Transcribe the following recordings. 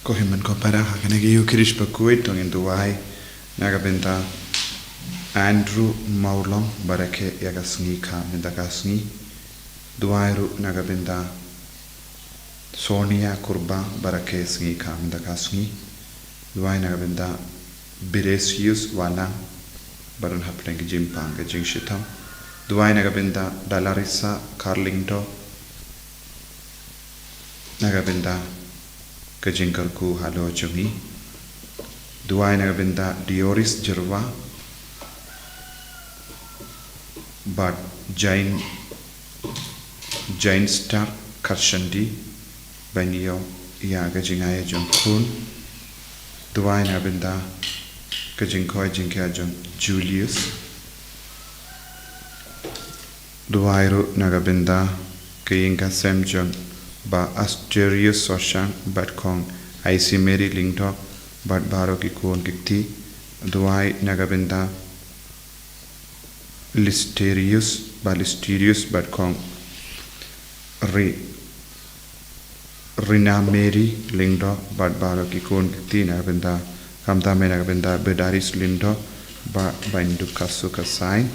Kohiman ko para hakanagi yukirish Bakhuid tong induwai nagabenta Andrew Mawkhlam barake yagasngi ka mendagasngi duairu nagabenta Sonia Kurba barake sngi ka mendagasngi duai nagabenta Biresius Walang baran hapeng jimpang ke jing shitam duai nagabenta Dalarissa Carlingto nagabenta kejengkarku halo jongi duai nagabenta Dioris Jerwa but Jain Star Karshandi banyo ya kejengaya jongkun duai nagabenta kejengkoi jengkaya jong Julius duairu nagabenta keyingka sem jong ba Asterius Soshang bat kong IC Mary Lingto bat baro ki kuon kikti duai nagabenta Listerius bat kong Rina Mary Lingto bat baro ki kuon kikti nagabenta kamtame nagabenta Bedaris Lingto ba baindukasu kasain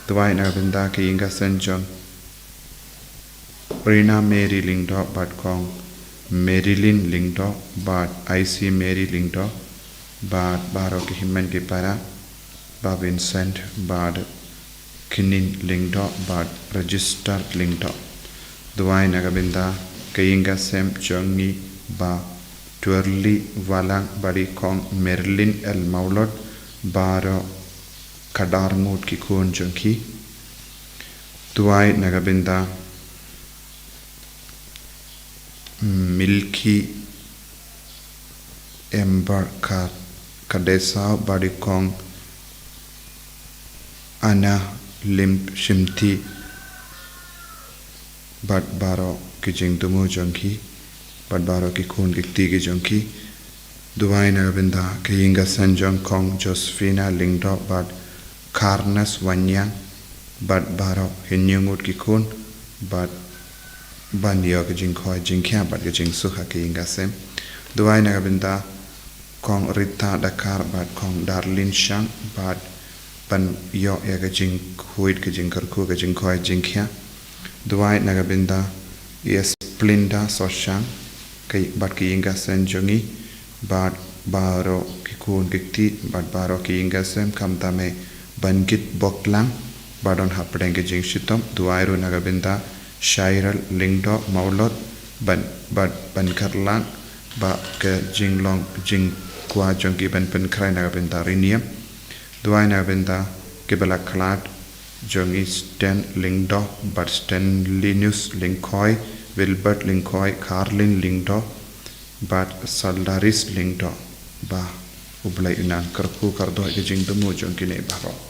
duai nagabenta kiyinga senjong Rina Mary Lingdo bat kong Marilyn Lingdo bat IC Mary Lingdo bat baro ki himmen ki para ba Vincent bat Kinin Lingdo bat Register Lingdo duai nagabinda kayinga sem jongi ba Twirly Walang bari kong Marilyn El Maulot baro kadar ngut ki kun jongi duai nagabinda Milky Ember Kadesa Badikong Anna Limp Shimti Bad Baro Kijing Dumu Junkie Bad Baro Kikun Gikti Junkie Duaina Binda Kayinga Sanjong Kong Josephina Lingdo Bad Karnas Wanyang Bad Baro Hinyungut Kikun Bad Banyo kejing koi jing kia bat kejing suha kiyinga sem duai nagabinda kong Rita Dakar bat kong Darlin Shang bat ban yo ya kejing huid kejing karku kejing koi jing kia duai nagabinda yes Plinda Soshang kay bat kiyinga sen jongi bat baro kikun kikti bat baro kiyinga sem kamtame bangit boklang badon hapdeng kejing shitom duai ru nagabinda Shairal Lingdo Maulot ban karlang ba ke jinglong jing kwa jongi ban krai nagabinda riniam duai nagabinda ke balaklat jongi Stan Lingdo bat Stan Linus Lingkoi Wilbert Lingkoi Carlin Lingdo bat Saldaris Lingdo ba ublai unang karku kardo ke jing demu jongi ne baro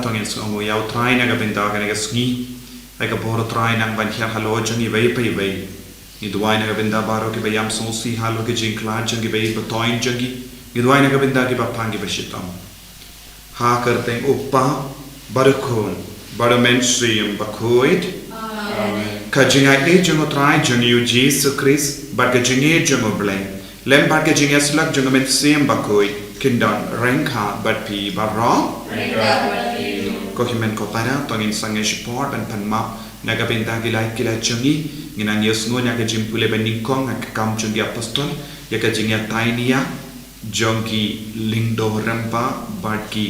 tongin songo yau try na gabinda ka sngi ai ka boro try nang ban khia halo jangi vai pai vai ni duai na gabinda baro ki bayam so si halo ki jing klar jangi vai batoin jangi ni duai na gabinda ki bapangi bashitam ha karte uppa barakon baramen siyam bakhuid ka jinga e jango try jangi u Jesus Christ ba ka jinge jango bleng lem ba ka jinga slak jango men siyam bakhuid kindan rengka bat pi barong ko himen ko para tongin sange support ban panma naga benta gilai changi nginang yes ngo naga jimpule beningkong ak kam chungi apostol ya ka jingya tainia jongi lingdo rampa barki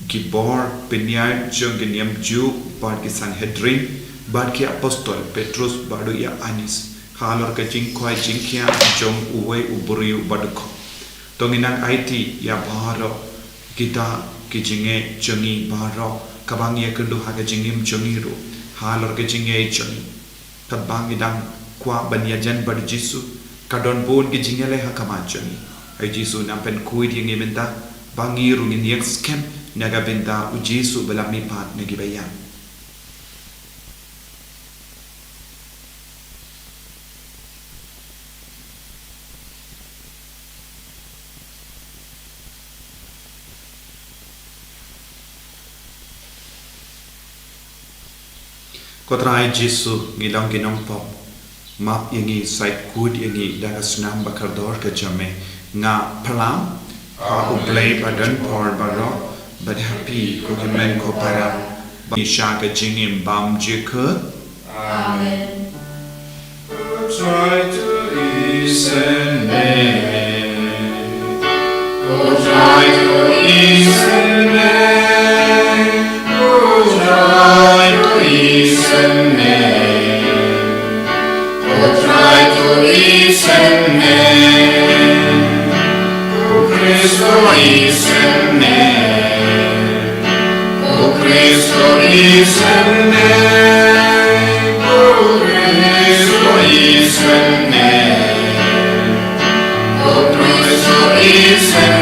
gibor penya jongi niam ju barki sanhedrin barki apostol petrus badu ya anis halor ka jing khoi jingkya jong uwe uburiu badko tonginang IT ya baro kita kijinge changi baro kabang ya kendu haga jingim changi ro halor ke jinge changi kabang idang kwa banyajan bad jisu kadon bon ke jingele hakama changi ai jisu nampen kuid yang imenta bangi rungin yak scam naga benta u jisu belami pat negi bayan Kotrai Jesu ngilang ginong pop map yangi site good yangi daga snam bakardor ke jame nga plam ha uplay badan por baro but happy ko gimen ko para ni shaka jingim bam jikut amen try to listen try to listen try to listen try to listen Cristo listen Cristo listen Cristo listen Cristo listen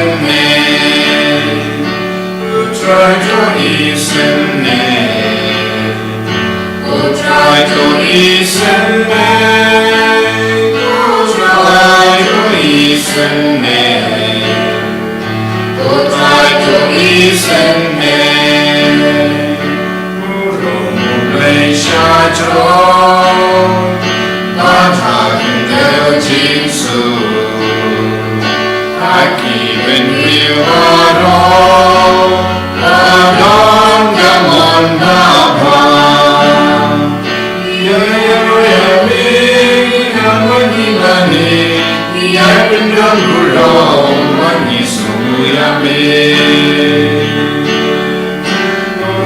try to listen try to listen try to listen try to listen Rumulesha Chon Bathakindel Jinsu Akiben Riwaro Ladon Gamon Nabha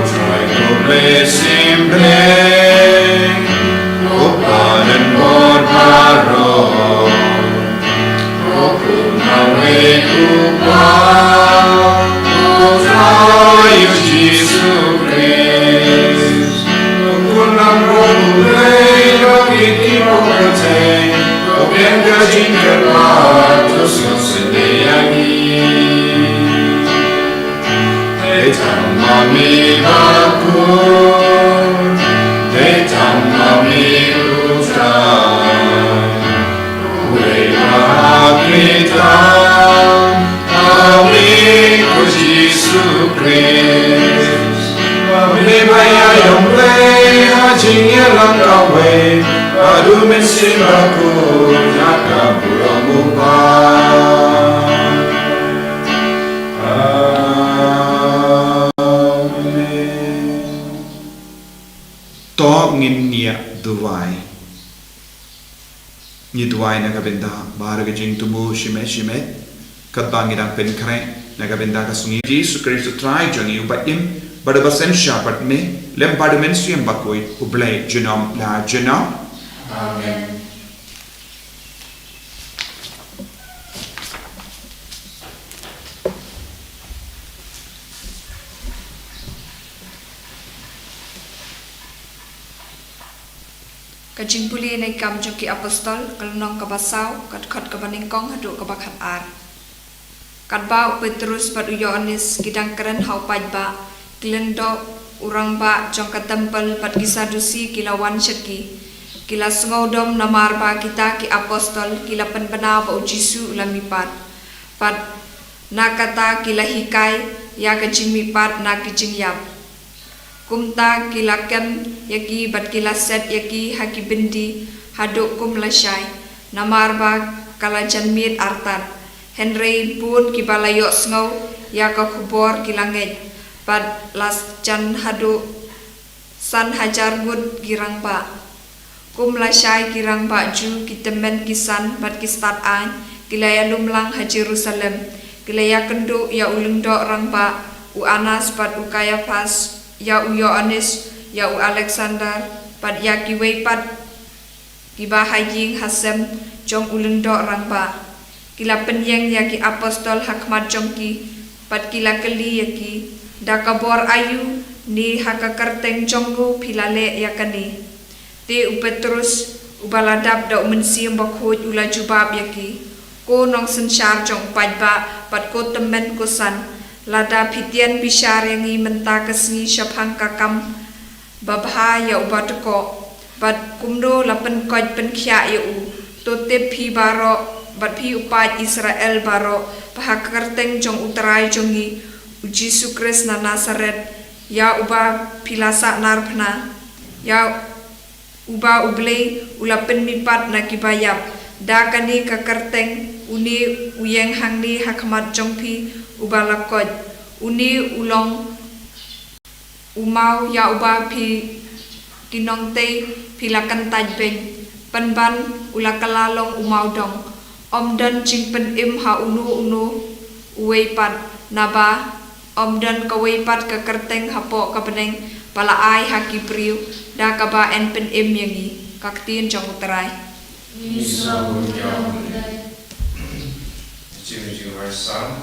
try to bless him Upadan Barbaro Okunawe Upa Try Jesus Christ Ukunam Roble Yogiti Mokate Obenga Jinkarma Mami Bakhuid, Mami Utra, Kita, Mami Jesu Christ, Mami Maya Yombe, Hajingya Langkawe, Adu Mensimaku, Yakabura Mupa. Ngin nia duwai ni duwai na kabenda bahar ke jing tumu shime kat bangirang pen kre na kabenda ka sungi Jesus Christ try jangi ubatim bada basen shapat me lem bada mensiam bakoi ublai junam la junam amen Kajing puli nay kam joki apostol kalunong kabasaw kat kabaningkong hadu kabakhat ar. Kadba Petrus pad Yohanes kidang keren hau pajba kilendo urang ba jong ka tempel pat kisadusi kila wan syaki kila sengodom namar ba kita ki apostol kila penbena ba ujisu ulamipat pat nakata kila hikai ya kajing mipat na kijing yap kumta kila kem yaki bat kila set yaki haki bindi haduk kum lasyai namar ba kala janmit artat Henry pun kibalayok sengau ya ka khubor kilangej pat las jan hadu san hajar gud girang ba kum lasyai girang ba ju kitemen kisan bat kistat an kilaya lumlang ha Jerusalem kilaya kendu ya ulung dok rang ba u Anas pat u Kayafas ya u Yohanes ya u Alexander pat ya kiwei pat kiba hajing hasem jong ulung dok rang ba kila penyeng ya ki apostol hakmat jong ki pat kila keli ya ki dakabor ayu ni hakakerteng jonggu pilale ya kani te u Petrus u baladap da umensiam Bakhuid ula jubab ya ki ko nong sensyar jong pajba pat ko temen ko san lada pitian bishar yang i menta kesngi syabhang kakam babha ya u batko pat kumdo lapen koj penkhya ya u totep pi baro bat pi upat Israel baro pahakerteng jong uterai jongi Yesus Kristus na Nazaret ya uba pilasa narpna ya uba ublei ulapen mipat na kibayap da kani kakerteng uni uyeng hangni hakmat jongpi uba lakoj uni ulong umau ya uba pi kinongte pilakan tajbeng penban ulakalalong umau dong omdan jing pen im ha unu uweipat naba omdan kaweipat ke kerteng hapo kapeneng pala ai haki priu da kaba en pen im yangi kaktin jong uterai Isa bunyam Jim Hasan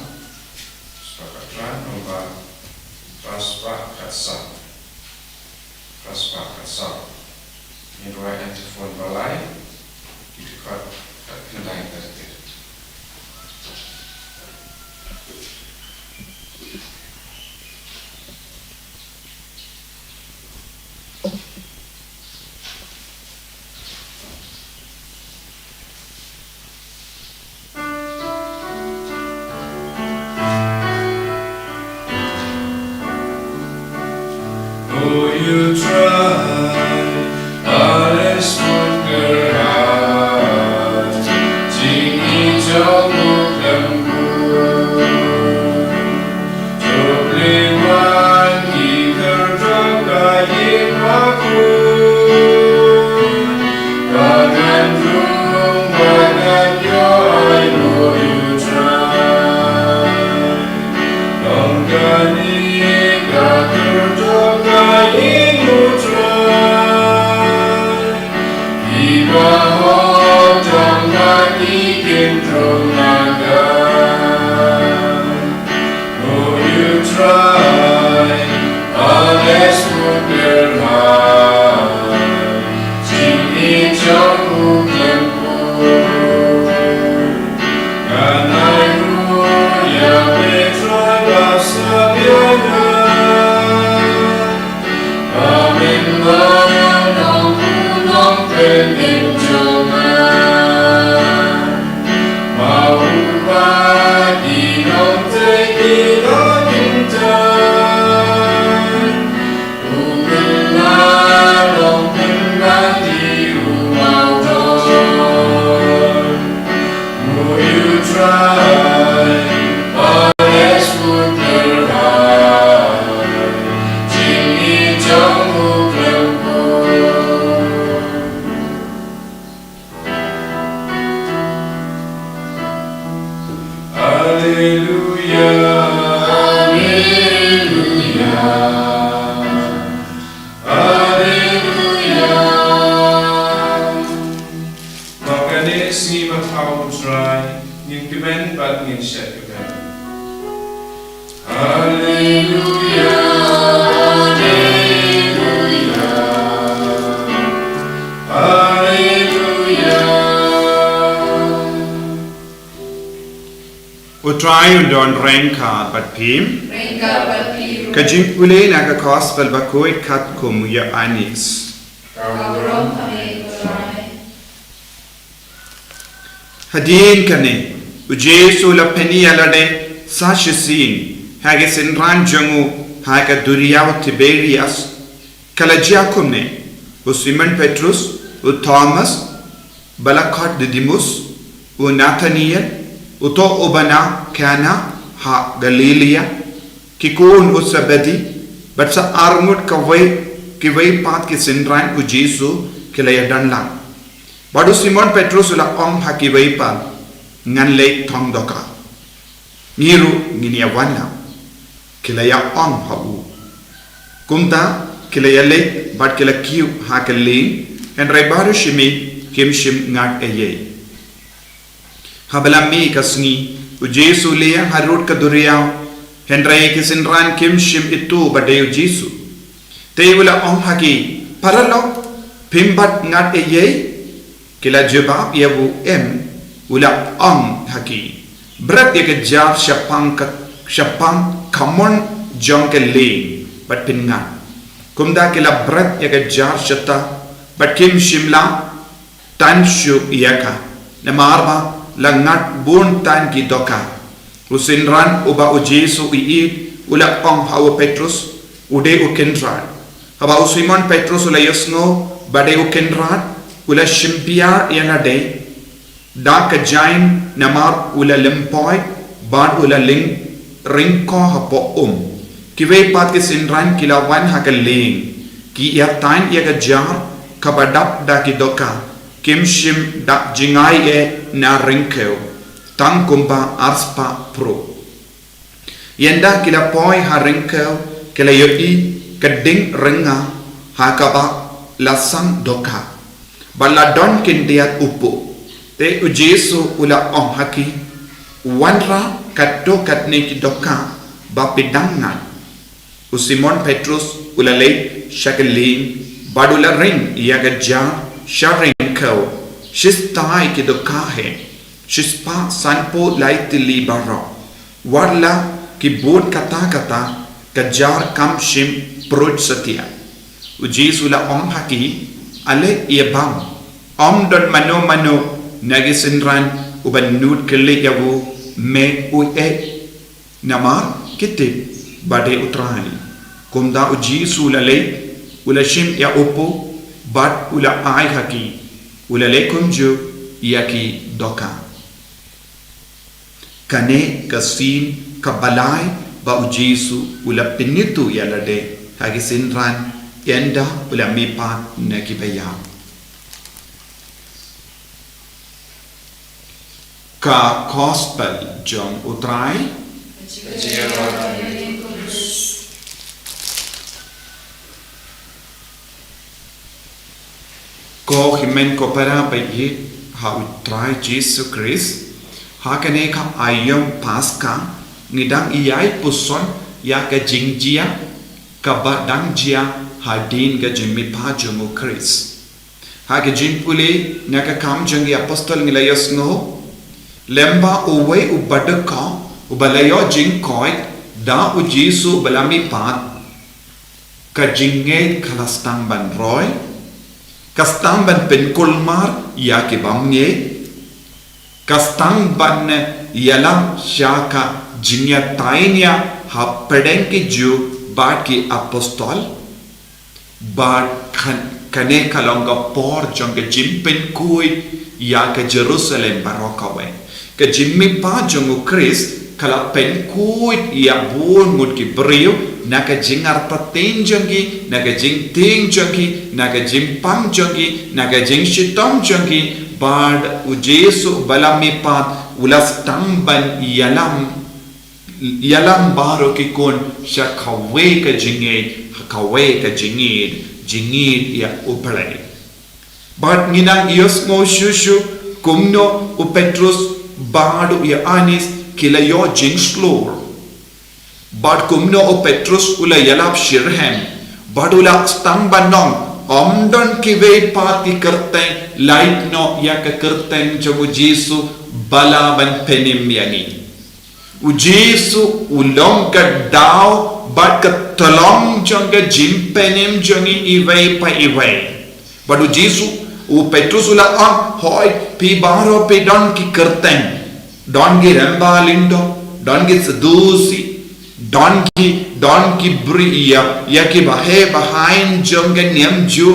Sepakatran Nomba Raspa Katsam Minwai antifon balai Didekat kendai tertib You try, alles gut gehabt, sing ich auch Mawkhlam Probleman kita terkait Bakhuid, bagan drum, bagan yo, I know you try, longkani gak terkait Utrai undon renka bat pim Rengka bat pi Kajing ule naga gospel Bakhuid kat kum ya anis. Hadin kane ujesu la peni alade sashisin hage sinran jangu haga duriyaw Tiberias kala jakumne u Simon Petrus u Thomas Balakot Didymus u Nathaniel u to ubana Kana ha Galilea kikun u Sabedi but sa armut kawai pat ki sinran u Jesu kilaya danlang Badu Simon Petrus ula ong hakiway pa ngan lake tong doka. Ngiru nginiawan na. Kilaya ong hau. Kumta kilaya lake bat kila kiu hakaling and raibaru shimi kim shim ngat eye. Habalami kasngi u Jesu liya harut kaduriyaw hendrai kisinran kim shim itu badayu Jesu. Te ula ong haki paralo pimbat ngat eye Kila jawab ia bu ula haki berat ia kejap syapang kamon jong ke ling bat pingat kumda kila berat ia kejap syata bat kim shimla tan shu ia ka namarba langat bun tan ki doka usinran uba u Jesu iid ula hawa Petrus ude u kendran haba u Simon Petrus ula yosngo bade u kendran ula shimpia yana day da ka jain namar ula lempoy bad ula ring ko hapo kiwe pat ke sinran kilawan hakaling ki ya tain ya ga jar kabadap da ki doka kim shim da jingai e na ringkeu tang kumba arspa pro yenda kila poy ha ringkeu kila yoi kading ringa hakaba lasang doka Baladon kindiat upu te u Jesu ula haki wanra katto katne ki doka ba pidangan u Simon Petrus ula lei shakalin badula ring yaga jar sharing kau shistai ki doka he shispa sanpo laitili baro warla ki bod kata kajar kam shim proj satia u Jesu ula haki ale ia bam don mano nagisinran uban nud kele yawu me ue namar kitib bade utrai kumda u Jesu lale ula shim ya upu bat ula ai haki ula le kumju yaki doka kane kasin kabalai ba u Jesu ula pinitu yalade hagisinran Yenda ula mipat na kibayaw. Ka gospel jong utray. Ko himen ko para bayi ha utray Jesu Christ. Ha kane ka ayong paska ngidang iyay puson ya ka jingjia ka badang jia hadin ga jimmi pa jongo Chris ha ga jimpule naka kam jongi apostol ngilayos no lemba uwe ubadaka ubalayo jingkoy da u Jesu balami pat ka jinge kalastang ban roy kastang ban penkulmar ya ke bamnge kastang ban yalam shaka jinya tainya ha pedeng ki ju bat ki apostol But kane kalonga por jonga jimpen kui ya ke Jerusalem barokawe ke jimmi pa jongu Chris kala pen kui ya bun mut ki brio naka jingar paten jongi naka jing ting jongi naka jim pam jongi naka jing shitom jongi bad u Jesu balami pat ulas tamban yalam baro ki kon shakawe ka jinge kawe ka jingid ya upalay but nginang iyos ngo shushu kumno u Petrus badu ya anis kilayo jing slur but kumno u Petrus ula yalap shirhem badula stang banong omdon kiwe pati kerteng light no ya ka kerteng jogu Jesu bala ban penim yani u Jesu ulong ka daw bat ka tolong jong ka jimpenim jongi iway pa iway but u Jesu u Petrus ula on hoy pi baro pi don ki kerteng don ki ramba lindo don ki sedusi don ki bri ya ki bahe behind jong ka niam ju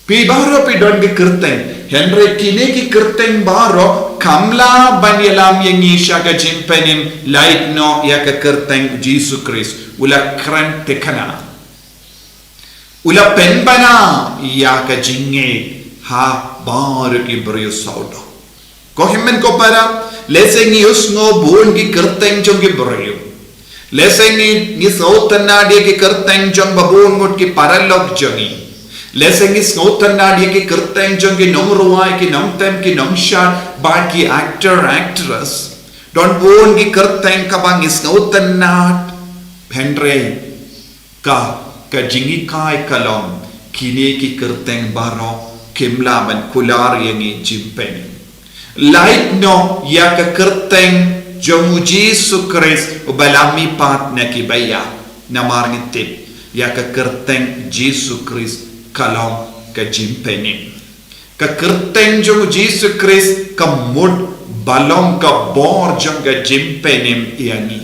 pi baro pi don ki kerteng Henry kini ki kerteng baro kamla banyalam yang isya ka jimpenim light no ya ka kerteng Jesus Christ ula kran tekana ula penbana ya ka jinge ha baro ki brio saudo ko himmen ko para leseng usno bun ki kerteng jong ki brio leseng ni sautana dia ki kerteng jong babun ngot ki paralog jongi leseng is ngotana dia ki kerteng jong ki nong ruai ki nong tem ki nong shan ba ki actor actress don bon ki kerteng ka bang is ngotana Henry ka jingi kai kalom kini ki kerteng baro kimla man kular yang i jimpen light no ya ka kerteng jong Jesus Christ ubalami pat na ki baya namar ngitip ya ka kerteng Jesus Christ kalong ka jimpenim ka kerteng jong Jesus Christ ka mud balong ka bor jong ka jimpenim iani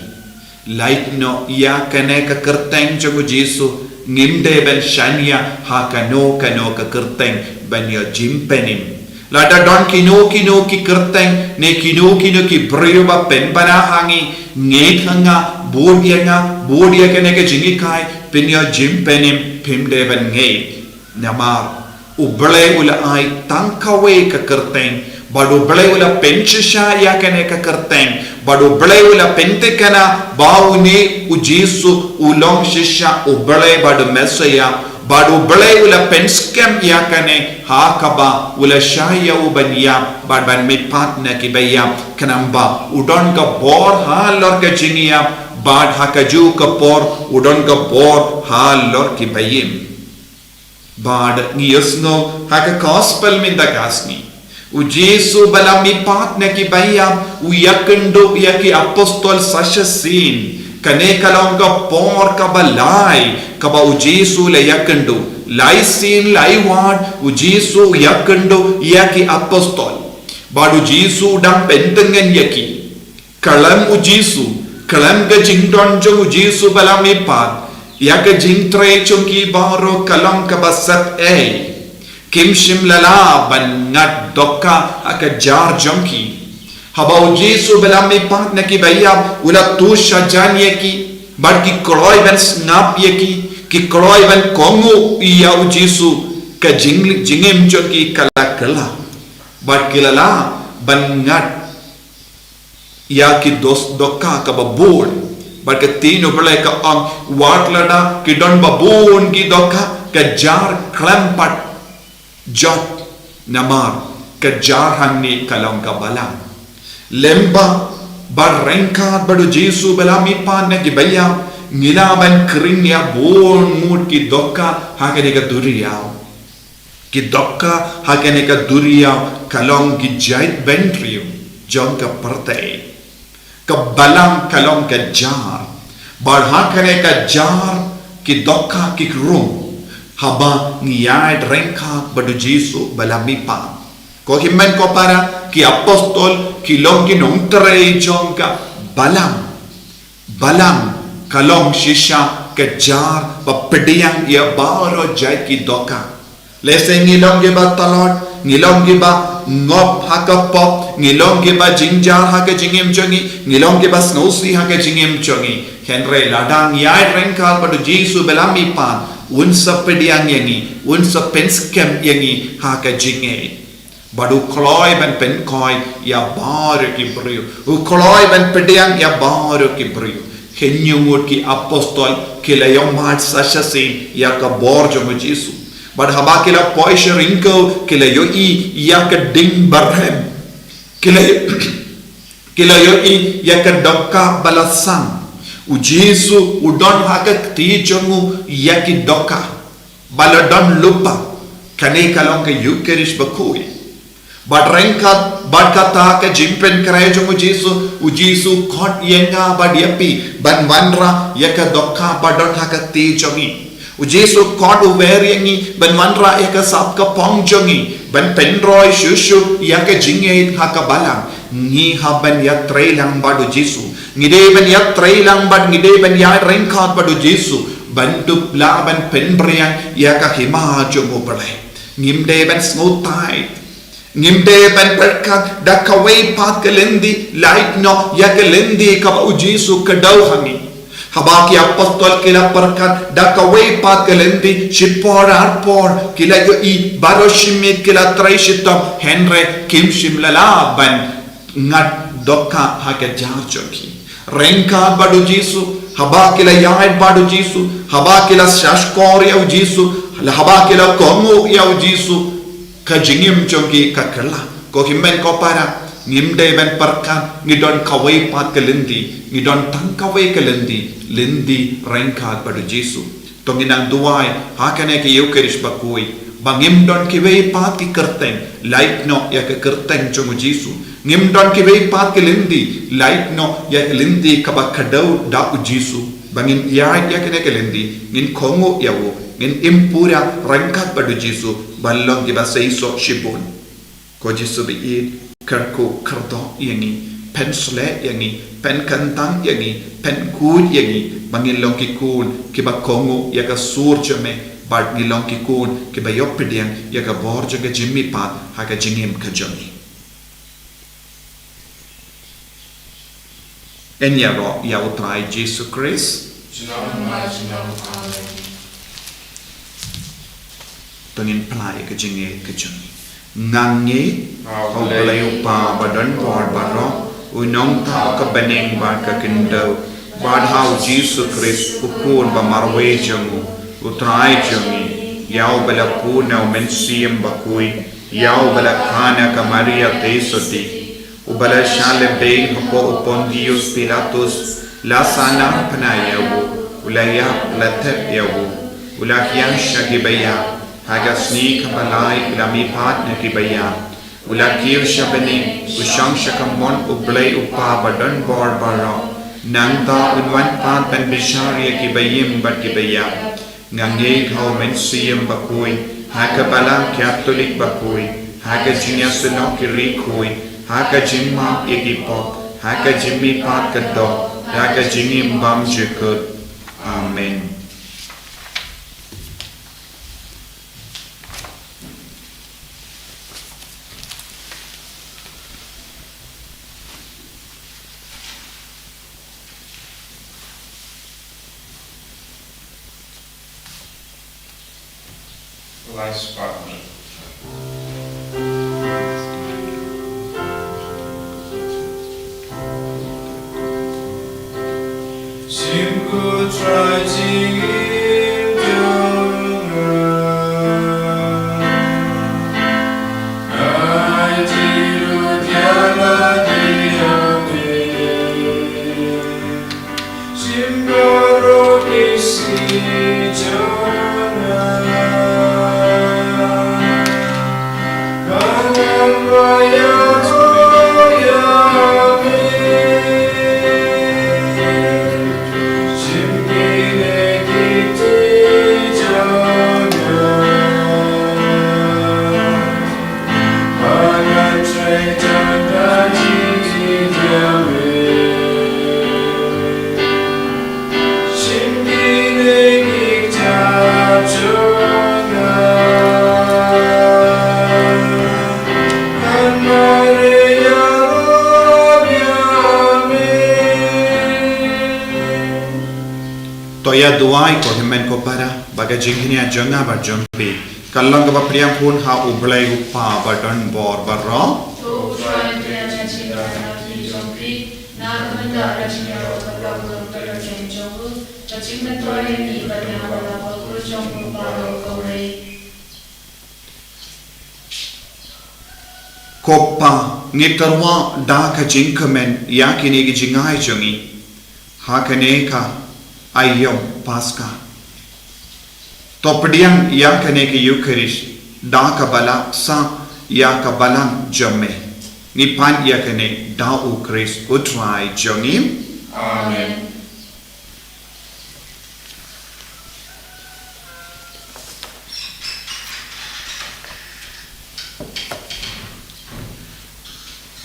light no ya kane ka kerteng jong Jesus ngimde ben shania ha kano ka kerteng ben ya jimpenim lada don kino ki kerteng ne kino ki brio ba pen bana hangi ngek hanga bodia kane ka jingi kai pen ya jimpenim pimde ben ngek namar ublay ula ay tangkawe ka kerteng badu blay ula penchesha ya kane ka kerteng badu blay ula pente kana bauni u Jesu ulong shisha ublay badu mesaya badu blay ula penskem ya kane ha kaba ula shaya ubanya ban mipat na kibaya kanamba udon ka bor ha lor ka jingia bad ha ka ju ka por udon ka bor ha lor kibayim Bad ngiyosno haka gospel minda kasni u Jesu balami pat na ki bayam u yakendo yaki apostol sashasin kane kalong ka por ka balay ka ba u Jesu la yakendo lai sin lai wad u Jesu yakendo yaki apostol badu Jesu dang pentengan yaki kalam u Jesu kalam ga jingdon jo u Jesu balami pat ya ka jingtre chungki baro kalong ka basat kim shim lala ban ngat dokka aka jar jongki habau Jesu belami pat na ki bayam ula tu shajanye ki bad ki kroy ban snap ye ki kroy ban kongu iya u Jesu ka jingem chungki kala bad kilala ban ngat ya ki dos dokka ka babur but ke tino belai ka ang wat lada ki don babun ki doka ka jar klampat jot namar ka jar hanni kalong ka balang lemba barengkat badu Jesu belami pan na ki bayam ngilaban kring ya bon mut ki doka hakene ka duriyaw ki doka hakene ka duriyaw kalong ki jait bentriyo jong ka partay ka balang kalong ka jar barha kane ka jar ki dokka ki rum haba ngiyad rengka badu Jesu balami pa ko himmen ko para ki apostol ki long ki nong tre jong ka balang kalong shisha ka jar ba pediyang ya baro jai ki dokka lese ngilong ge ba talot ngilong ge ba ngop haka pop ngilong ge ba jingjar haka jingem jongi ngilong ge ba snowsi haka jingem jongi henry ladang yai rengkal pada Jesu belami pan unsa pediang yangi unsa penskem yangi haka jinge badu kloy ban pen koy ya bar ki brio u kloy ban pediang ya bar ki brio henyungut ki apostol kilayong mat sashasin ya ka borjo mo Jesu bad haba kila poisha rinko kila yo ya ka ding barhem kila yo ya ka dokka balasang u Jesu udon haka ti jongu ya ki dokka baladon lupa kane kalong ka Eucharist Bakhuid But rengkat but kata ke jimpen kerajaan ujisu kot yenga but yapi ban wanra yaka dokka badon hakati jongi ujisu kot uveriangi ban wanra yaka sapka pong jongi ban pendroy shushu yaka jingait hakabalang ni haban ya trailang badu jisu ngide ban ya trailang bad ngide ban ya rengkat badu jisu bantu la ban penbriang yaka hima jongo balai ngimde ban smotai ngimde ban berkat da kawai pat kelendi light no ya kelendi ka ujisu kadau hangi habaki apostol kila berkat da kawai pat kelendi shipor arpor kila yo I baroshimit kila traishitam henre kimshim lala ban ngat dokka hake jarjoki rengka badu jisu habakila yait badu jisu habakila shashkor ya jisu habakila kongo ya jisu kajingim jongi kakela ko himmen ko para ngimde ben perkat ngidon kawai pat kelendi ngidon tang kawai kelendi lendi rengkat badu jisu tonginang duai hakane ki eucharish bakui bangim don kiwei pat ki kerteng light no ya ke kerteng jongu jisu ngim don kiwei pat kelendi light no ya kelendi kabak kadau da jisu bangin ya kene kelendi ngin kongo yawo ngin impura rengkat badu jisu balong di bahasa iso shibun ko jisu bi kerku kerdo yangi pensle yangi pen kantang yangi pen kud yangi bangin long ki kun ki ba kongo ya ka sur jame bad ni long ki kun ki ba yopidian ya ka borja ga jimmi pat ha ka jingim ka jami en ya ro ya utrai Jesus Christ tengin pelai ke jenge ke jeng ngangi au pelai upa badan por baro unong ta ke beneng ba ke kendo bad how Jesus Christ ukun ba marwe jengu utrai jengi yau bala puna mensiem bakui yau bala kana ka Maria tesoti ubala shale bein ko upon Dios Pilatus la sana panayawu ulaya latep yawu ulakian shagibaya haga sni kamalai lami pat na kibaya ulakir shabani usang shakamon ublay upa badan bor baro nangta unwan pat ben bishari kibayim bat kibaya ngange kau mensiem bakui haga balang Catholic bakui haga jinyasuno kirikui haga jimma ekipop haga jimmi pat kadok haga jingim bam jekut amen. Life's partner. Simple trudging in I did yala Simbaro kisi Toya duai ko himen ko para baga jinghinia jonga ba jongpi kallang ba priam pun ha ublai upa badan bor barro to try to chiga ki jongpi na manda rachina ba ba ba jongju chachim toy ni ba na ba ba ko jongpu ba ko rei koppa ngitarwa da ka jingkamen yakini gi jingai jongi ha kane ka ayom pasca topdiang yang kane ke Eucharist da ka bala sa ya ka balam jome ni pan ya kene da u Chris utrai jongim Amen.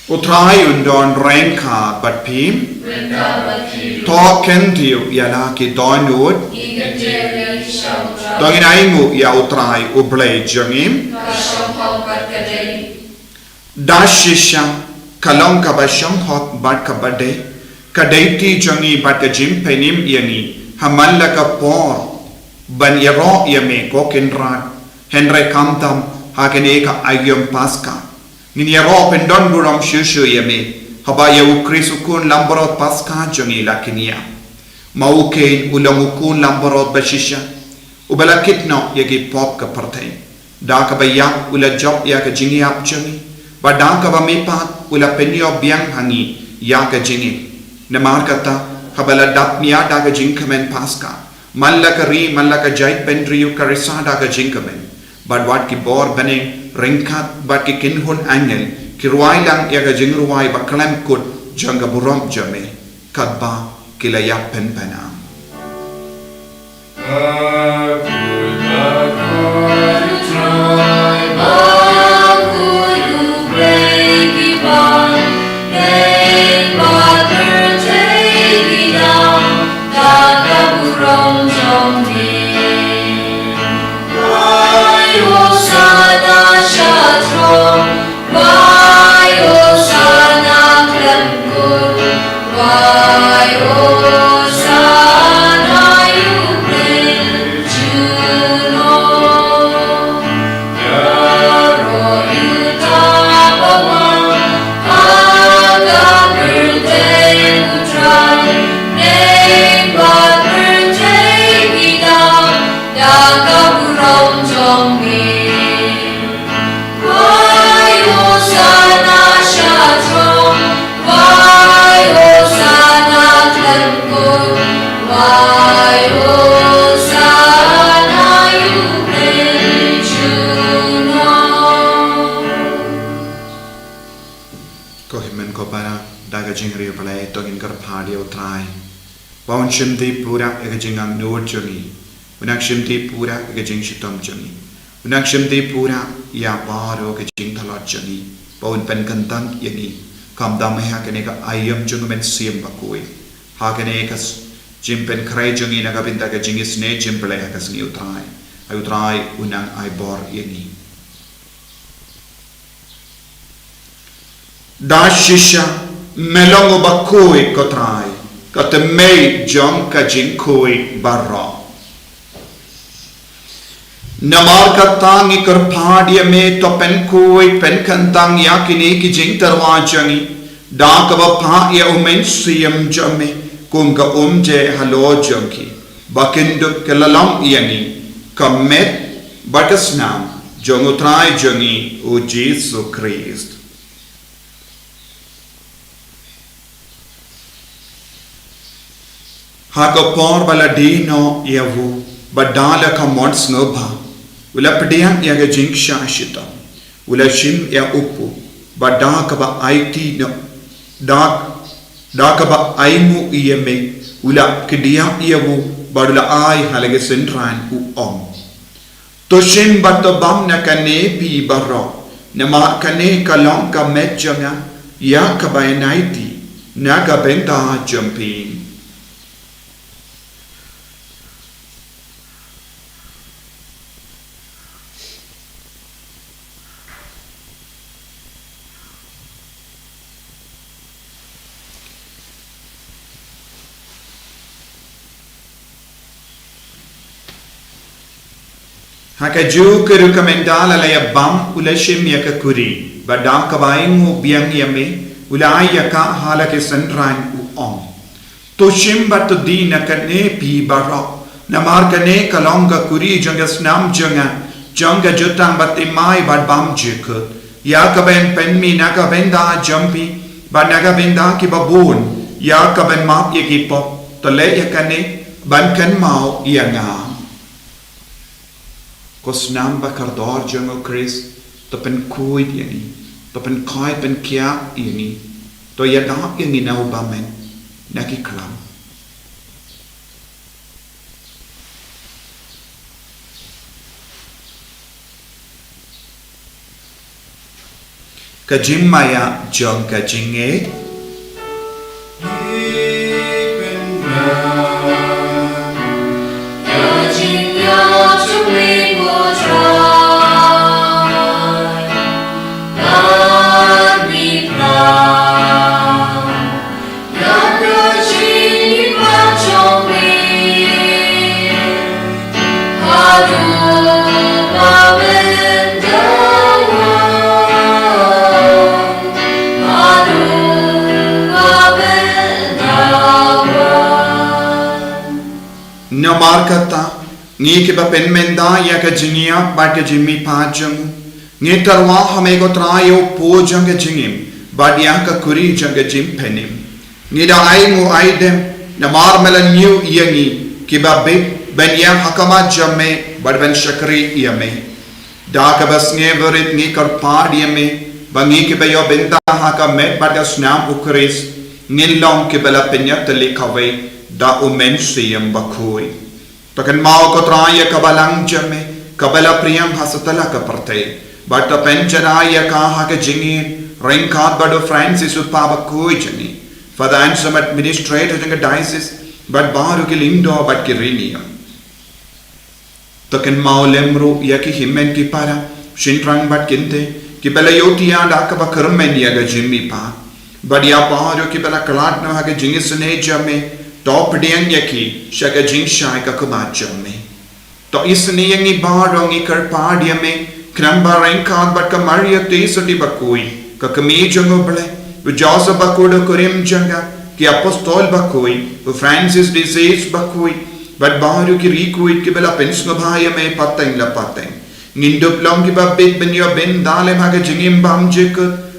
utrai undon renka bat pim Renda bati. token tiu ya la ki donut Igateri shautra. dongin aingu ya utrai ublay jongim Kasham hau bat kadai. dashisha kalong ka bashong hot bat ka bade kadaiti jongi bat ka jim penim yani hamalla ka por ban yaro yame ko kenrat henry kamtam hakene ka ayom paska nin yaro pendon buram shushu yame haba ya ukrisu kun lamborot paska jongi lakinia mauke ulang kun lamborot bashisha ubala kitno yagi pop ka partay da ka bayak ula job ya ka jingi ap jongi badang ka mepa ula penyo biang hangi ya ka jingi namar kata habala dap niya da ka jingkamen paska malla ka jait pendriyu karisa da ka jingkamen bad wat ki bor bening ringkat bad ki kinhun angel ki ruai lang ya ka jingruai baklam kut janga burom jame kadba kila ya pen penam Bawon shimti pura ekajingang nuot jongi unak shimti pura ekajing shitom jongi unak shimti pura ya baro ekajing thalot jongi bawon penkantang yangi kamdam ha kene ka ayam jongamen siam bakui ha kene ka jimpen krai jongi naga pinta ka jingis ne jimple ha ka sngi utrai unang ai bor yangi dashisha melongo bakui kotrai kata mei jong ka jingkoi barra namar katang ikar phadia me to pen koi pen kantang yakini ki jing tarwa jangi da ka ba pha ya umen siam jame kum ka je halo jongki bakindu kelalam yani kamet batasnam jongutrai jangi o Jesus Christ Haka por bala dino yavu badala ka mons ngobha ula pediang ya ga jingsha shita ula shim ya upu badaka ba IT no dak ba aimu yeme ula kedia yavu badula ai halage sentran u om to shim bato bam na kane pi barro nama kane kalong ka mejanga ya ka ba naiti na ka benta jumping Haka ju ke rekomendala la ya bam ula shim ya ka kuri badam ka baingu biang yame ula ya ka hala ke sentran u om to shim bat di na ka ne pi barok na mar ka ne kalonga kuri janga snam janga jutang bat mai bad bam jik ya ka ben pen mi na ka ben da jampi ba na ka ben da ki babun ya ka ben map ye ki pop to le ya ka ne ban kan mau ya nga Kos namba kardor jango Chris to pen kuit yang ni to pen koi pen kia yang ni to ya dak yang ni nau bamen naki kelam ka jim maya jong ka jinge Nomar kata ngi ke ba pen menda ya ka jingia ba ke jimmi pajang ngi tarwa hame go trayo po jang ke jingim ba dia ka kuri jang ke jim penim ngi da ai mu ai dem namar melan new yangi ke ba be ben ya hakama jamme ba ben shakri yame da ka bas nge verit ngi kar pa diame ba ngi ke ba yo benda ha ka met ba ka snam ukris ngi long ke bala penya tele kawai da umen siyam Bakhuid takan mau ko traya kabalang jame kabala priyam hasatala ka parte but the penchana ka ha ka jingin ringkat bado Francis upa Bakhuid jani for the answer administrator jang diocese but baru ke lindo but ke rinia takan mau lemru ya ki himmen ki para shintrang but kinte ki bala yotia da ka bakarmen ya ga jimmi pa but ya baru ki bala kalat no ha ka jingis ne jame top diang yaki shaka jing shai ka kumachame to isni yangi barong ikar padiame kramba rankad but ka maria tesoti Bakhuid ka kami jango ble u jasa Bakhuid kurim janga ki apostol Bakhuid u Francis disease Bakhuid but baru ki rikuid ki bela pensno bhaya me pateng la pateng nindup long ki babit ben yo ben dale maga jingim bam jek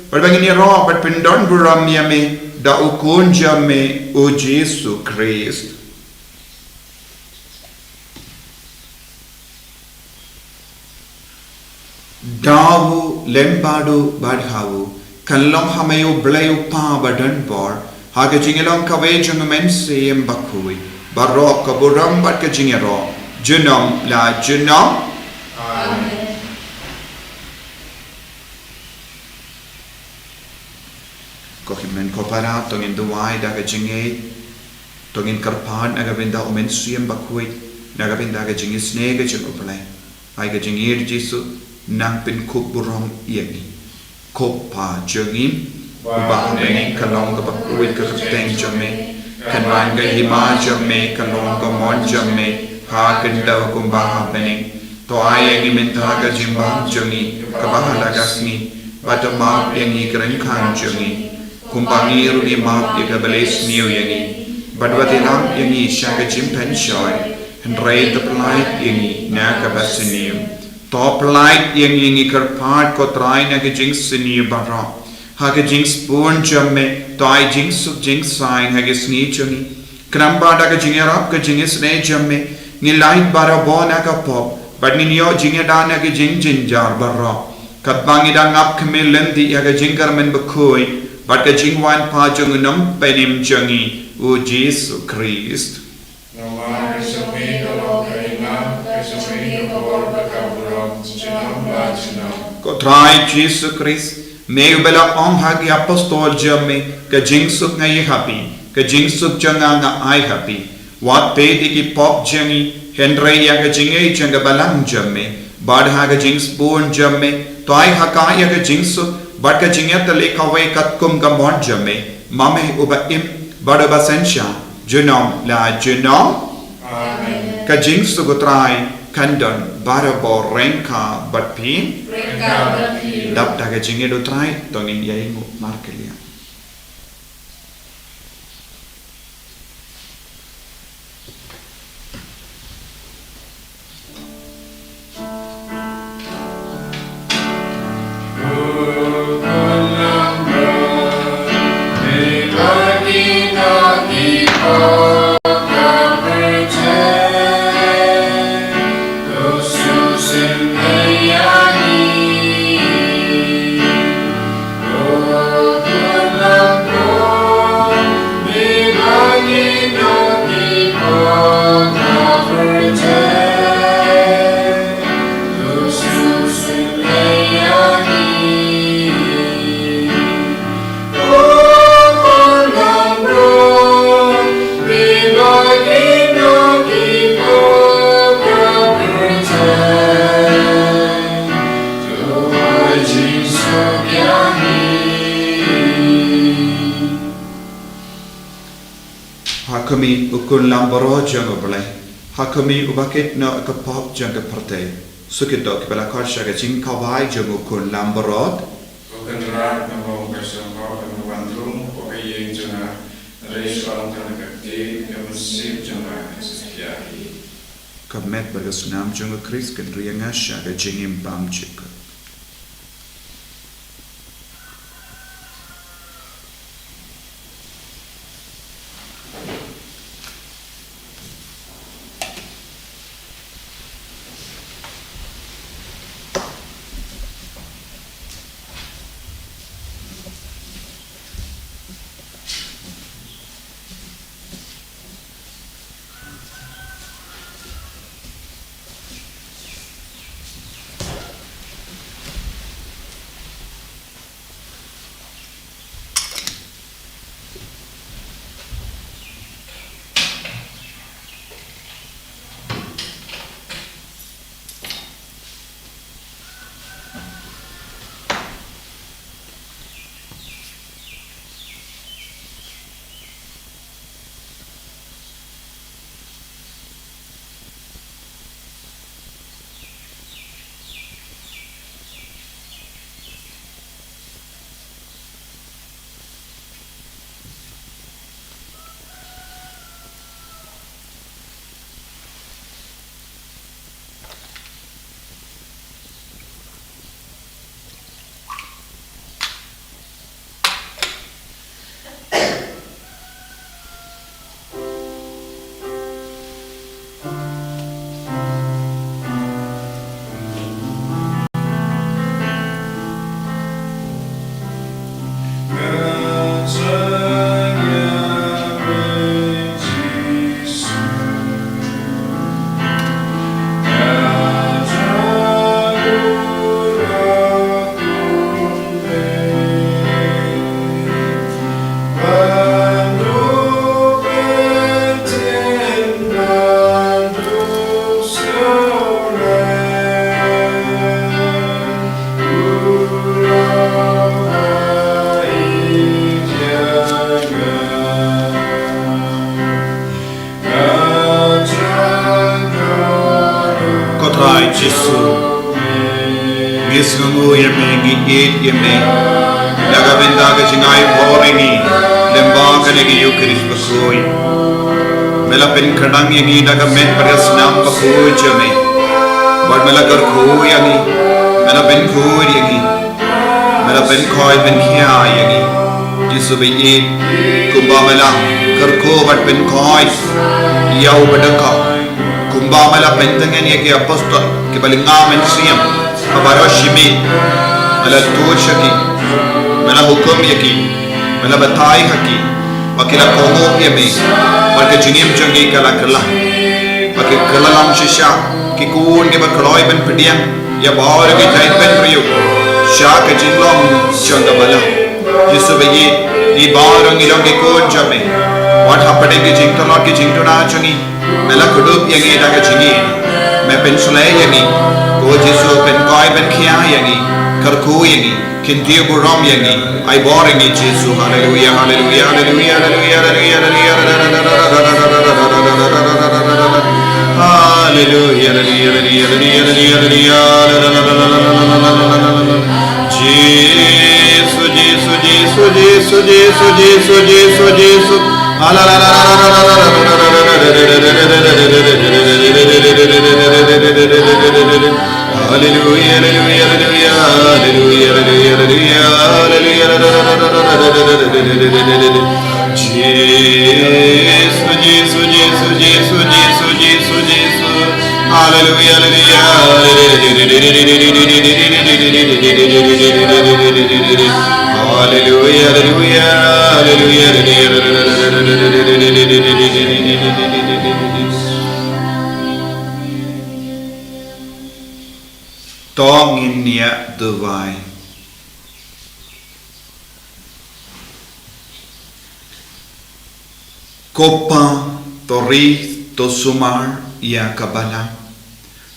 but bangini ro but pindon buram yame da ukun jame o Jesus Christ dawu lempadu badhawu kallong hamayo blayu pa badan bor haga jingelong kawe jang men seyem Bakhuid barok kaburam bad ka jingero junom la junom Amen. Kohimen kopara tongin duwai daga jinge tongin karpan aga benda omen siyem Bakhuid naga benda ga jinge snega jengopale ai ga jingir Jesu nang pin kup burong yangi kopa jengim ubah neng kalong ga Bakhuid ka teng jame kanwan ga hima jame kalong ga mon jame ha kenda kumbah beneng to ai yangi menta ga jimbang jengi kabahala ga sni bata ma yangi kren khan jengi kumbangi runi maaf ya kabeles niu yangi badwati lam yangi shaka jimpen shoy and ray the polite yangi na kabasiniu top light yangi karpat ko try na ke jing siniu bara ha ke jing spoon jamme to ai jing suk jing sign ha ke sni chuni kramba da ke jing rap ke jing sne jamme ni light bara bona ka pop but ni yo jing da na ke jing jar bara katbangi da ngap kemelen di ya ke jing karmen Bakhuid but ka jingwan pa jung nam penim jangi o Jesus Christ Nomar kesumi kalau keimam kesumi kawal bakaburam jinam la jinam ko try Jesus Christ me bela ong hagi apostol jamme ka jingsuk ngai happy ka jingsuk janga nga ai happy wat pe ki pop jangi henry ya ka jingai janga balang jamme bad ha ka jings born jamme to ai haka ya ka jingsuk but ka jingya tale kawai katkum ka mon jame mame uba im bada basensha junom la junom Amen. ka jing sugutrai kandon barabo renka but pi Reka berpi. dap da ka jingya do trai tongin yaingu markelia Those who sing, hey, Hakami ukun lambaro jang oblay. Hakami ubakit na kapop jang kaparte. Sukidok bala karsha ka jing kawai jang ukun lambarod. Bukan rat nabong kasambao kan wandrum pokoknya jana reis orang kan kakti yang musib jana sekiahi. Kamet bagas nam jang kris kan riangasha ka jingim bam chika. Yesungu yemengi eat yeme daga benda ka jingai boringi lemba ka legi yukiris bakoi mela pen kadang yengi daga men paras nam bakoi jame bad mela gar ko yangi mela pen ko yangi mela pen koi pen khia yangi jisu be eat kumba mela gar ko bad pen koi yau badaka kumba mela pen tangen yeki apostol ke balinga men siam Abaroshimi, Mela Tushaki, Mela Hukum Yaki, Mela Batai Haki, Wakila Komo Yami, Wakajim Jungi Kalakala, Wakikalam Shisha, Kikun give a Kaloi Ben Pedian, Yabara Gitai Ben Rio, Shaka Jinglong Changabala, Yusubayi, Ibarang Ilongi Kun Jami, what happened in Jintalaki Jintuna Jungi, Mela Kudup Yangi Dagajini, Mepensule Yangi. Go Jesu pen koi ben kia yangi, karku yangi, kintiyo buram yangi, ay boring Jesu, hallelujah, hallelujah, hallelujah, hallelujah, hallelujah, Jesu, Jesu, Jesu, Jesu, Jesu, Jesu, Jesu, Jesu, Hallelujah, hallelujah, hallelujah, hallelujah, hallelujah, hallelujah, Jesus, Jesus, Jesus, Jesus, Jesus, Jesus, Jesus, hallelujah, hallelujah, hallelujah, Tong in near the vine. Kopa, tori, to sumar, ya kabala.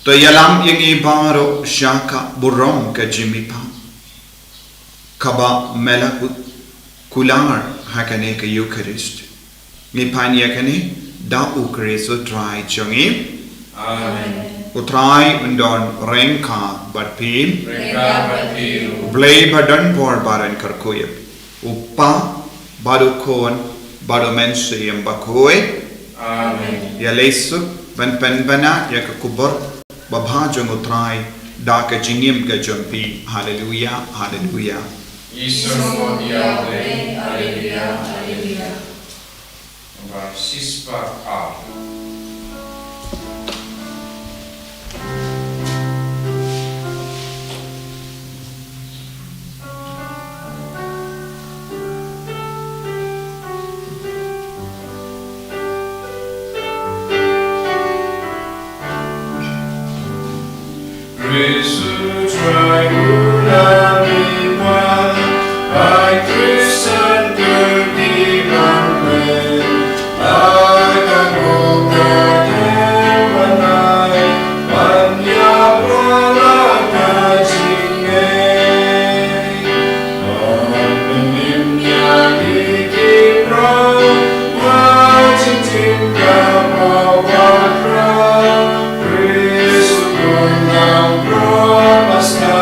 To yalam yangi baro shaka burom ka jimipa. Kaba melakut kular hakane ka Eucharist. mi pania kani da ukreso try jongi Amen. utrai undon rengka bat pin Reka Batiru. blay badan por baran karkoyep upa badu kon badu mense yang Bakhuid Amen. ya lesu ban pen bana ya kubur babha jong utrai da ka jingim ga jompi hallelujah hallelujah Isor Yahweh. Alleluia. Alleluia. Number 6 part A. Risu Tribuna Miwan, I Christian Dirty Manway, I can go Devanai, Panya Bola Kajinge, Aminimnya Diki Pro, Wajitim Gamawakra, Risu Gunang Propasta,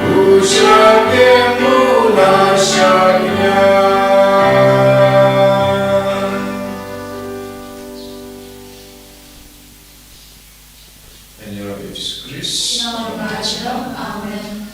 Ushake Mula Shakya. And your Jesus Christ. Shalom, Amen.